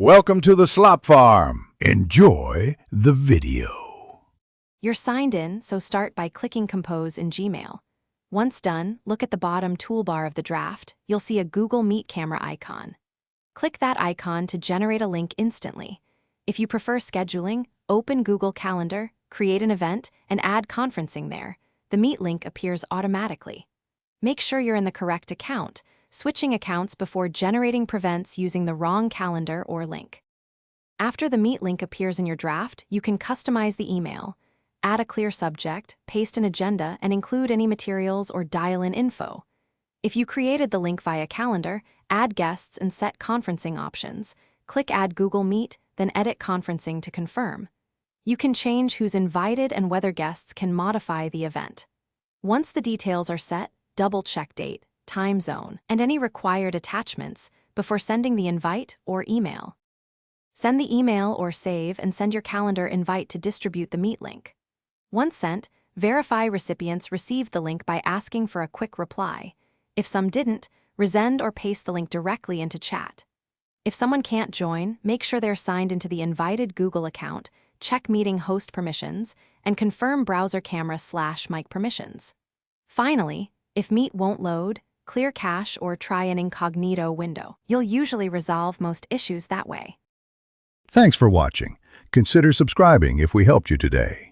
Welcome to the Slop Farm. Enjoy the video. You're signed in, so start by clicking Compose in Gmail. Once done, look at the bottom toolbar of the draft. You'll see a Google Meet camera icon. Click that icon to generate a link instantly. If you prefer scheduling, open Google Calendar, create an event, and add conferencing there. The Meet link appears automatically. Make sure you're in the correct account. Switching accounts before generating prevents using the wrong calendar or link. After the Meet link appears in your draft, you can customize the email, add a clear subject, paste an agenda, and include any materials or dial-in info. If you created the link via calendar, add guests and set conferencing options. Click Add Google Meet, then edit conferencing to confirm. You can change who's invited and whether guests can modify the event. Once the details are set, double-check date, time zone, and any required attachments before sending the invite or email. Send the email or save and send your calendar invite to distribute the Meet link. Once sent, verify recipients received the link by asking for a quick reply. If some didn't, resend or paste the link directly into chat. If someone can't join, make sure they're signed into the invited Google account, check meeting host permissions, and confirm browser camera/mic permissions. Finally, if Meet won't load, clear cache or try an incognito window. You'll usually resolve most issues that way. Thanks for watching. Consider subscribing if we helped you today.